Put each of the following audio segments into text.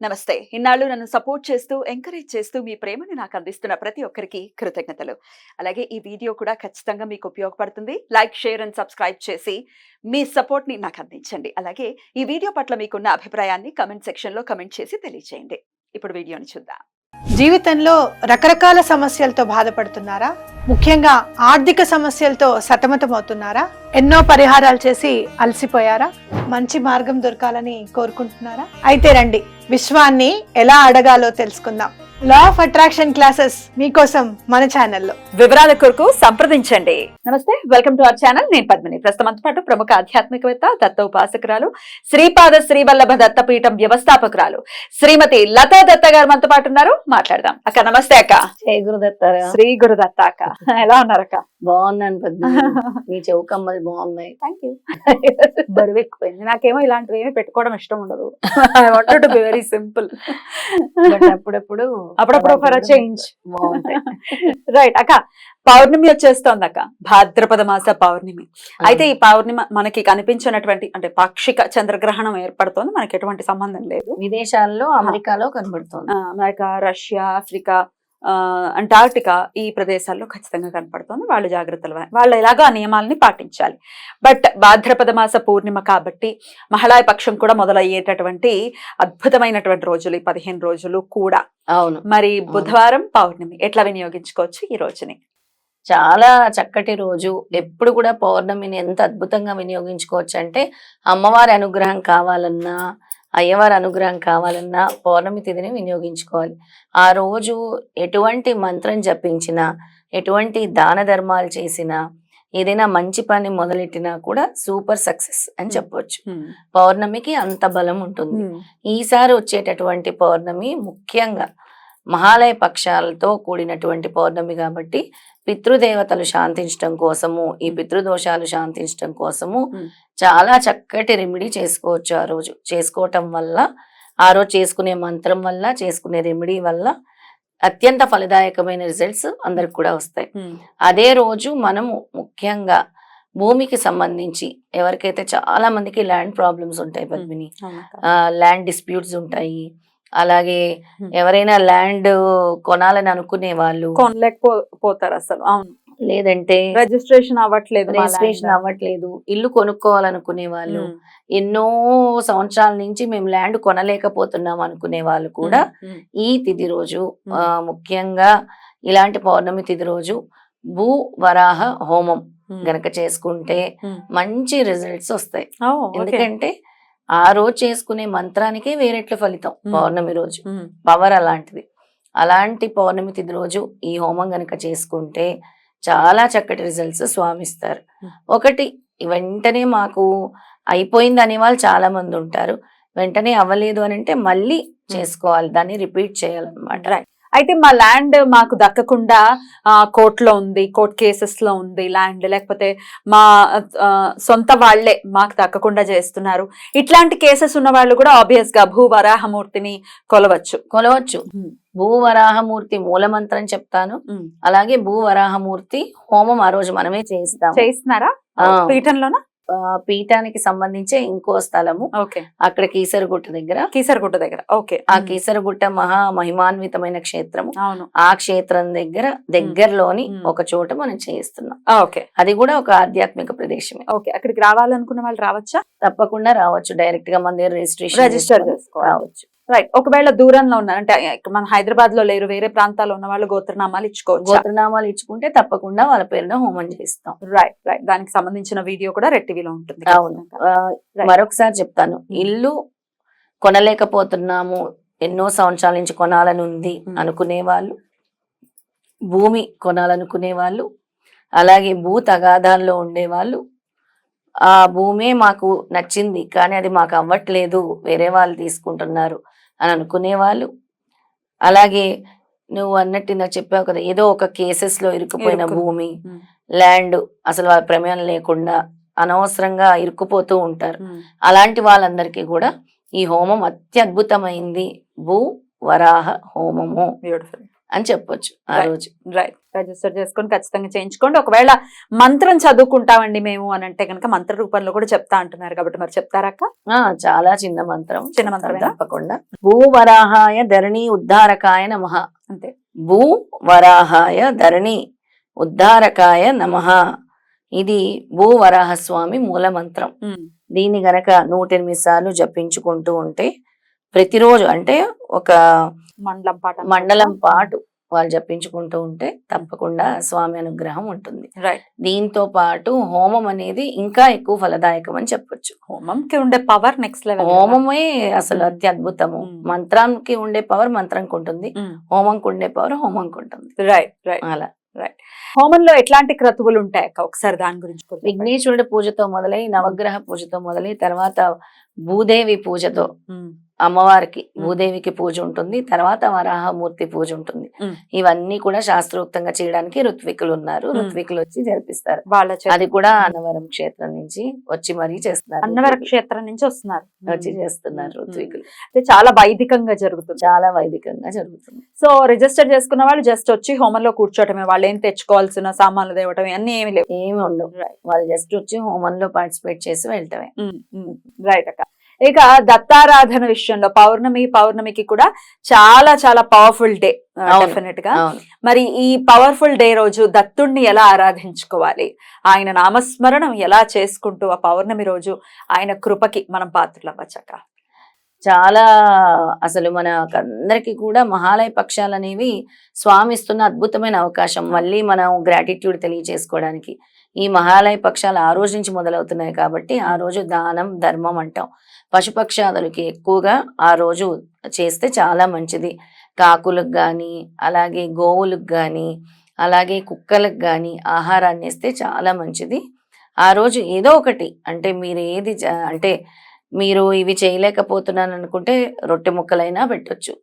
నమస్తే. ఇన్నాళ్ళు నన్ను సపోర్ట్ చేస్తూ, ఎంకరేజ్ చేస్తూ మీ ప్రేమని నాకు అందిస్తున్న ప్రతి ఒక్కరికి కృతజ్ఞతలు. అలాగే ఈ వీడియో కూడా ఖచ్చితంగా మీకు ఉపయోగపడుతుంది. లైక్, షేర్ అండ్ సబ్స్క్రైబ్ చేసి మీ సపోర్ట్‌ని నాకు అందించండి. అలాగే ఈ వీడియో పట్ల మీకున్న అభిప్రాయాన్ని కామెంట్ సెక్షన్‌లో కామెంట్ చేసి తెలియజేయండి. ఇప్పుడు వీడియోని చూద్దాం. జీవితంలో రకరకాల సమస్యలతో బాధపడుతున్నారా? ముఖ్యంగా ఆర్థిక సమస్యలతో సతమతమవుతున్నారా? ఎన్నో పరిహారాలు చేసి అలసిపోయారా? మంచి మార్గం దొరకాలని కోరుకుంటున్నారా? అయితే రండి, విశ్వాన్ని ఎలా అడగాలో తెలుసుకుందాం. లా ఆఫ్ అట్రాక్షన్ క్లాసెస్ మీకోసం మన ఛానల్లో. వివరాల కొరకు సంప్రదించండి. నమస్తే, వెల్కమ్ టు అవర్ ఛానల్. నేను పద్మిని. ప్రస్తుతం పాటు ప్రముఖ ఆధ్యాత్మికవేత్త, దత్త ఉపాసకురాలు, శ్రీపాద శ్రీవల్లభ దత్తపీఠం వ్యవస్థాపకురాలు శ్రీమతి లతా దత్త గారు మనతో పాటు ఉన్నారు. మాట్లాడదాం. అక్క నమస్తే. అక్క శ్రీ గురుదత్త. శ్రీ గురుదత్త. అక్క ఎలా ఉన్నారు అక్క? బాగున్నాను పద్మిని. నీ చెవుకమ్మలు బాగున్నాయి. Thank you. బరువు ఎక్కువైంది. నాకేమో ఇలాంటివి ఏమి పెట్టుకోవడం ఇష్టం ఉండదు. I wanted to be very simple. అప్పుడప్పుడు ఫర్ అ చేంజ్ బాగుంటాయి. రైట్ అక్క, పౌర్ణమి వచ్చేస్తోంది అక్క. భాద్రపద మాస పౌర్ణమి. అయితే ఈ పౌర్ణమి మనకి కనిపించినటువంటి అంటే పాక్షిక చంద్రగ్రహణం ఏర్పడుతోంది. మనకి ఎటువంటి సంబంధం లేదు. విదేశాల్లో అమెరికాలో కనబడుతుంది. అమెరికా, రష్యా, ఆఫ్రికా, అంటార్టికా ఈ ప్రదేశాల్లో ఖచ్చితంగా కనపడుతుంది. వాళ్ళు వాళ్ళు ఎలాగో ఆ నియమాలని పాటించాలి. బట్ భాద్రపద మాస పూర్ణిమ కాబట్టి మహిళా పక్షం కూడా మొదలయ్యేటటువంటి అద్భుతమైనటువంటి రోజులు ఈ 15 రోజులు కూడా. అవును. మరి బుధవారం పౌర్ణమి ఎట్లా వినియోగించుకోవచ్చు ఈ రోజుని? చాలా చక్కటి రోజు. ఎప్పుడు కూడా పౌర్ణమిని ఎంత అద్భుతంగా వినియోగించుకోవచ్చు అంటే, అమ్మవారి అనుగ్రహం కావాలన్నా, అయ్యవారి అనుగ్రహం కావాలన్నా పౌర్ణమి తిథిని వినియోగించుకోవాలి. ఆ రోజు ఎటువంటి మంత్రం జపించినా, ఎటువంటి దాన ధర్మాలు చేసినా, ఏదైనా మంచి పని మొదలెట్టినా కూడా సూపర్ సక్సెస్ అని చెప్పొచ్చు. పౌర్ణమికి అంత బలం ఉంటుంది. ఈసారి వచ్చేటటువంటి పౌర్ణమి ముఖ్యంగా మహాలయ పక్షాలతో కూడినటువంటి పౌర్ణమి కాబట్టి పితృదేవతలు శాంతించడం కోసము, ఈ పితృదోషాలు శాంతించడం కోసము చాలా చక్కటి రెమెడీ చేసుకోవచ్చు. ఆ రోజు చేసుకోవటం వల్ల, ఆ రోజు చేసుకునే మంత్రం వల్ల, చేసుకునే రెమెడీ వల్ల అత్యంత ఫలదాయకమైన రిజల్ట్స్ అందరికి కూడా వస్తాయి. అదే రోజు మనము ముఖ్యంగా భూమికి సంబంధించి ఎవరికైతే చాలా మందికి ల్యాండ్ ప్రాబ్లమ్స్ ఉంటాయి పద్మిని, ల్యాండ్ డిస్ప్యూట్స్ ఉంటాయి. అలాగే ఎవరైనా ల్యాండ్ కొనాలని అనుకునే వాళ్ళు కొనలేకపోతారు అసలు. అవును. లేదంటే రిజిస్ట్రేషన్ అవ్వట్లేదు, ఇల్లు కొనుక్కోవాలనుకునే వాళ్ళు, ఎన్నో సంవత్సరాల నుంచి మేము ల్యాండ్ కొనలేకపోతున్నాం అనుకునే వాళ్ళు కూడా ఈ తిథి రోజు, ముఖ్యంగా ఇలాంటి పౌర్ణమి తిథి రోజు భూ వరాహ హోమం గనక చేసుకుంటే మంచి రిజల్ట్స్ వస్తాయి. ఎందుకంటే ఆ రోజు చేసుకునే మంత్రానికే వేరెట్ల ఫలితం. పౌర్ణమి రోజు పవర్ అలాంటిది. అలాంటి పౌర్ణమి తిథి రోజు ఈ హోమం గనక చేసుకుంటే చాలా చక్కటి రిజల్ట్స్ స్వామిస్తారు. ఒకటి, వెంటనే మాకు అయిపోయింది అనే వాళ్ళు చాలా మంది ఉంటారు. వెంటనే అవ్వలేదు అని అంటే మళ్ళీ చేసుకోవాలి, దాన్ని రిపీట్ చేయాలన్నమాట. అయితే మా ల్యాండ్ మాకు దక్కకుండా కోర్టులో ఉంది, కోర్ట్ కేసెస్ లో ఉంది ల్యాండ్, లేకపోతే మా సొంత వాళ్లే మాకు దక్కకుండా చేస్తున్నారు. ఇట్లాంటి కేసెస్ ఉన్న వాళ్ళు కూడా ఆబ్వియస్ గా భూవరాహమూర్తిని కొలవచ్చు. భూవరాహమూర్తి మూలమంత్రం చెప్తాను. అలాగే భూవరాహమూర్తి హోమం ఆ రోజు మనమే చేస్తున్నారా పీఠంలోనా? పీఠానికి సంబంధించే ఇంకో స్థలము అక్కడ కీసరగుట్ట దగ్గర. ఆ కీసరగుట్ట మహా మహిమాన్వితమైన క్షేత్రము. ఆ క్షేత్రం దగ్గరలోని ఒక చోట మనం చేయిస్తున్నాం. అది కూడా ఒక ఆధ్యాత్మిక ప్రదేశమే. అక్కడికి రావాలనుకున్న వాళ్ళు రావచ్చా? తప్పకుండా రావచ్చు. డైరెక్ట్ గా మన దగ్గర రిజిస్టర్ చేసుకోవచ్చు. రైట్. ఒకవేళ దూరంలో ఉన్నారు అంటే మన హైదరాబాద్ లో లేరు, వేరే ప్రాంతాల్లో ఉన్న వాళ్ళు గోత్రనామాలు ఇచ్చుకుంటే తప్పకుండా వాళ్ళ పేరున హోమం చేస్తాం. రైట్. దానికి సంబంధించిన వీడియో కూడా రెడ్ టీవీలో ఉంటుంది. అవును. మరొకసారి చెప్తాను, ఇల్లు కొనలేకపోతున్నాము, ఎన్నో సంవత్సరాల నుంచి కొనాలని ఉంది అనుకునే వాళ్ళు, భూమి కొనాలనుకునే వాళ్ళు, అలాగే భూ తగాదాల్లో ఉండేవాళ్ళు, ఆ భూమే మాకు నచ్చింది కానీ అది మాకు అవ్వట్లేదు, వేరే వాళ్ళు తీసుకుంటున్నారు అని అనుకునే వాళ్ళు, అలాగే నువ్వు అన్నట్టు నాకు చెప్పావు కదా, ఏదో ఒక కేసెస్ లో ఇరుక్కుపోయిన భూమి, ల్యాండ్ అసలు వాళ్ళ ప్రమేయం లేకుండా అనవసరంగా ఇరుక్కుపోతూ ఉంటారు. అలాంటి వాళ్ళందరికీ కూడా ఈ హోమం అత్యద్భుతమైంది. భూ వరాహ హోమము. అని చెప్పొచ్చు ఆ Right. రోజు. రైట్, రిజిస్టర్ చేసుకొని ఖచ్చితంగా చేయించుకోండి. ఒకవేళ మంత్రం చదువుకుంటామండి మేము అని అంటే కనుక మంత్ర రూపంలో కూడా చెప్తా అంటున్నారు కాబట్టి మరి చెప్తారక్క? చాలా చిన్న మంత్రం, చిన్న మంత్రమేనా? తప్పకుండా. భూవరాహాయ ధరణి ఉద్ధారకాయ నమః. అంతే. భూవరాహాయ ధరణి ఉద్ధారకాయ నమః. ఇది భూవరాహ స్వామి మూల మంత్రం. దీన్ని గనక 108 సార్లు జపించుకుంటూ ఉంటే ప్రతిరోజు అంటే ఒక మండలం పాటు వాళ్ళు జపించుకుంటూ ఉంటే తప్పకుండా స్వామి అనుగ్రహం ఉంటుంది. రైట్. దీంతో పాటు హోమం అనేది ఇంకా ఎక్కువ ఫలదాయకం అని చెప్పొచ్చు. హోమంకి ఉండే పవర్ నెక్స్ట్ లెవెల్. హోమమే అసలు అత్యద్భుతము. మంత్రానికి ఉండే పవర్ మంత్రంకి ఉంటుంది, హోమంకి ఉండే పవర్ హోమంకి ఉంటుంది. Right right. అలా రైట్. హోమంలో ఎట్లాంటి క్రతువులు ఉంటాయి అక్క? ఒకసారి దాని గురించి కూడా చెప్పండి. విఘ్నేశ్వరుడి పూజతో మొదలై నవగ్రహ పూజతో మొదలై తర్వాత భూదేవి పూజతో అమ్మవారికి భూదేవికి పూజ ఉంటుంది, తర్వాత వరాహమూర్తి పూజ ఉంటుంది. ఇవన్నీ కూడా శాస్త్రోక్తంగా చేయడానికి ఋత్వికులు ఉన్నారు. ఋత్వికులు వచ్చి జరిపిస్తారు. అది కూడా అన్నవరం క్షేత్రం నుంచి వచ్చి మరీ చేస్తున్నారు. అన్నవరం క్షేత్రం నుంచి వస్తున్నారు, వచ్చి చేస్తున్నారు ఋత్వికులు. అంటే చాలా వైదికంగా జరుగుతుంది. చాలా వైదికంగా జరుగుతుంది. సో రిజిస్టర్ చేసుకున్న వాళ్ళు జస్ట్ వచ్చి హోమంలో కూర్చోటమే, వాళ్ళు ఏం తెచ్చుకోవాల్సిన సామాన్లు తేవటం అన్ని ఏమి లేవు, ఏమి ఉండవు. వాళ్ళు జస్ట్ వచ్చి హోమంలో పార్టిసిపేట్ చేసి వెళ్తామే. రైట్ అక్క. ఇక దత్తారాధన విషయంలో పౌర్ణమికి కూడా చాలా చాలా పవర్ఫుల్ డే డెఫినెట్ గా. మరి ఈ పవర్ఫుల్ డే రోజు దత్తుణ్ణి ఎలా ఆరాధించుకోవాలి, ఆయన నామస్మరణం ఎలా చేసుకుంటూ ఆ పౌర్ణమి రోజు ఆయన కృపకి మనం పాత్రలు అవ్వచ్చక్క? చాలా అసలు మనకందరికి కూడా మహాలయ పక్షాలు అనేవి స్వామి ఇస్తున్న అద్భుతమైన అవకాశం. మళ్ళీ మనం గ్రాటిట్యూడ్ తెలియజేసుకోవడానికి ఈ మహాలయ పక్షాలు ఆ రోజు నుంచి మొదలవుతున్నాయి కాబట్టి ఆ రోజు దానం ధర్మం అంటాం. పశుపక్షాదులకి ఎక్కువగా ఆ రోజు చేస్తే చాలా మంచిది. కాకులకు కానీ అలాగే గోవులకు కానీ అలాగే కుక్కలకు కానీ ఆహారాన్ని ఇస్తే చాలా మంచిది. ఆ రోజు ఏదో ఒకటి అంటే మీరు ఏది అంటే మీరు ఇవి చేయలేకపోతున్నాను అనుకుంటే రొట్టె ముక్కలైనా పెట్టొచ్చు.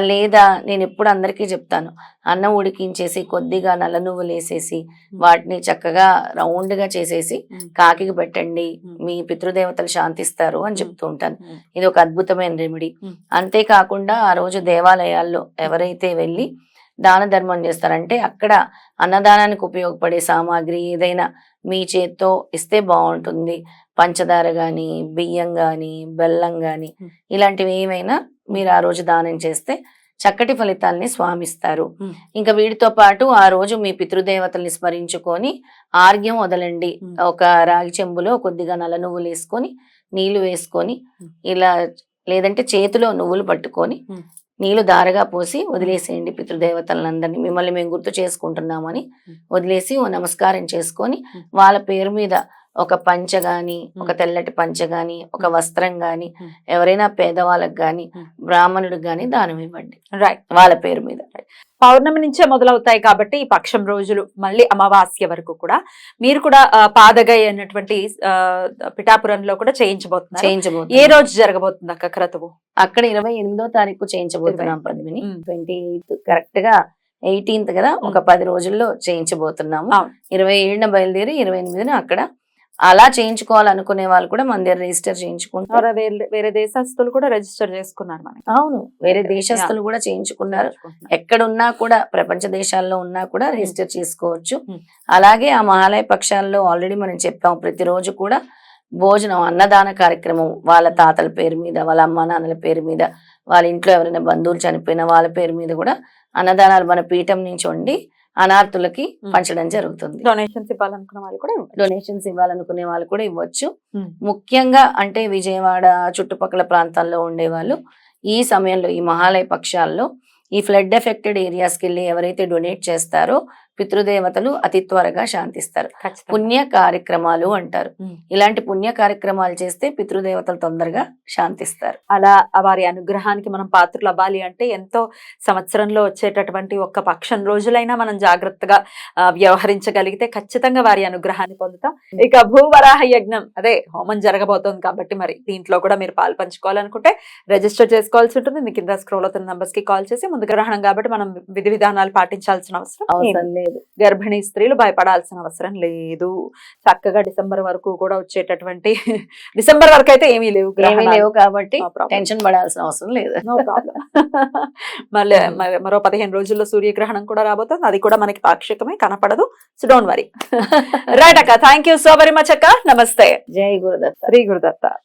లేదా నేను ఎప్పుడు అందరికీ చెప్తాను, అన్నం ఉడికించేసి కొద్దిగా నల్ల నువ్వులు వేసేసి వాటిని చక్కగా రౌండ్ గా చేసేసి కాకికి పెట్టండి, మీ పితృదేవతలు శాంతిస్తారు అని చెప్తూ ఉంటాను. ఇది ఒక అద్భుతమైన రెమెడీ. అంతేకాకుండా ఆ రోజు దేవాలయాల్లో ఎవరైతే వెళ్ళి దాన ధర్మం చేస్తారంటే అక్కడ అన్నదానానికి ఉపయోగపడే సామాగ్రి ఏదైనా మీ చేత్తో ఇస్తే బాగుంటుంది. పంచదార గాని, బియ్యం గాని, బెల్లం గాని ఇలాంటివి ఏమైనా మీరు ఆ రోజు దానం చేస్తే చక్కటి ఫలితాలని స్వామిస్తారు. ఇంకా వీటితో పాటు ఆ రోజు మీ పితృదేవతల్ని స్మరించుకొని ఆర్ఘ్యం వదలండి. ఒక రాగి చెంబులో కొద్దిగా నల్ల నువ్వులు వేసుకొని నీళ్లు వేసుకొని ఇలా, లేదంటే చేతిలో నువ్వులు పట్టుకొని నీళ్లు దారగా పోసి వదిలేసేయండి. పితృదేవతలందరినీ మిమ్మల్ని మేము గుర్తు చేసుకుంటున్నామని వదిలేసి ఓ నమస్కారం చేసుకొని వాళ్ళ పేరు మీద ఒక పంచ గాని, ఒక తెల్లటి పంచ గాని, ఒక వస్త్రం గాని, ఎవరైనా పేదవాళ్ళకి గాని, బ్రాహ్మణుడికి గాని దానం ఇవ్వండి. రైట్. వాళ్ళ పేరు మీద. పౌర్ణమి నుంచే మొదలవుతాయి కాబట్టి ఈ పక్షం రోజులు మళ్ళీ అమావాస్య వరకు కూడా మీరు కూడా పాదగై అన్నటువంటి పిఠాపురంలో కూడా చేయించబోతున్నారు. ఏ రోజు జరగబోతుంది అక్క క్రతువు? అక్కడ 28వ తారీఖు చేయించబోతున్నాం పద్మిని. 28 కరెక్ట్ గా 18th కదా, ఒక 10 రోజుల్లో చేయించబోతున్నాము. 27న బయలుదేరి 28న అక్కడ. అలా చేయించుకోవాలనుకునే వాళ్ళు కూడా మన దగ్గర రిజిస్టర్ చేయించుకుంటారు. వేరే దేశస్తులు కూడా రిజిస్టర్ చేసుకున్నారు మనకి. అవును, వేరే దేశస్తులు కూడా చేయించుకున్నారు. ఎక్కడున్నా కూడా ప్రపంచ దేశాల్లో ఉన్నా కూడా రిజిస్టర్ చేసుకోవచ్చు. అలాగే ఆ మహాలయ పక్షాల్లో ఆల్రెడీ మనం చెప్పాం, ప్రతిరోజు కూడా భోజనం అన్నదాన కార్యక్రమం వాళ్ళ తాతల పేరు మీద, వాళ్ళ అమ్మ నాన్నల పేరు మీద, వాళ్ళ ఇంట్లో ఎవరైనా బంధువులు చనిపోయిన వాళ్ళ పేరు మీద కూడా అన్నదానాలు మన పీఠం నుంచి వండి అనార్థులకి పంచడం జరుగుతుంది. డొనేషన్స్ ఇవ్వాలనుకునే వాళ్ళు కూడా ఇవ్వచ్చు. ముఖ్యంగా అంటే విజయవాడ చుట్టుపక్కల ప్రాంతాల్లో ఉండే వాళ్ళు ఈ సమయంలో ఈ మహాలయ పక్షాల్లో ఈ ఫ్లడ్ ఎఫెక్టెడ్ ఏరియాస్కి వెళ్ళి ఎవరైతే డొనేట్ చేస్తారో పితృదేవతలు అతి త్వరగా శాంతిస్తారు. పుణ్య కార్యక్రమాలు అంటారు. ఇలాంటి పుణ్య కార్యక్రమాలు చేస్తే పితృదేవతలు తొందరగా శాంతిస్తారు. అలా వారి అనుగ్రహానికి మనం పాత్రలు అవ్వాలి అంటే ఎంతో సంవత్సరంలో వచ్చేటటువంటి ఒక్క పక్షం రోజులైనా మనం జాగ్రత్తగా వ్యవహరించగలిగితే ఖచ్చితంగా వారి అనుగ్రహాన్ని పొందుతాం. ఇక భూవరాహ యజ్ఞం అదే హోమం జరగబోతోంది కాబట్టి మరి దీంట్లో కూడా మీరు పాలు పంచుకోవాలనుకుంటే రిజిస్టర్ చేసుకోవాల్సి ఉంటుంది. మీ కింద స్క్రోల్ అవుతున్న నంబర్స్ కి కాల్ చేసి, ముందు గ్రహణం కాబట్టి మనం విధి విధానాలు పాటించాల్సిన అవసరం లేదు. లేదు. గర్భిణీ స్త్రీలు భయపడాల్సిన అవసరం లేదు. చక్కగా డిసెంబర్ వరకు కూడా వచ్చేటటువంటి డిసెంబర్ వరకు అయితే ఏమీ లేవు ఏమీ గ్రహణాలు. లేవు కాబట్టి No problem. టెన్షన్ పడాల్సిన అవసరం లేదు. No problem. మళ్ళీ మరో 15 రోజుల్లో సూర్యగ్రహణం కూడా రాబోతుంది. అది కూడా మనకి పాక్షికమే, కనపడదు. So don't worry. రైట్ అక్క, thank you so very much అక్క. నమస్తే. జై గురుదత్త. శ్రీ గురుదత్త.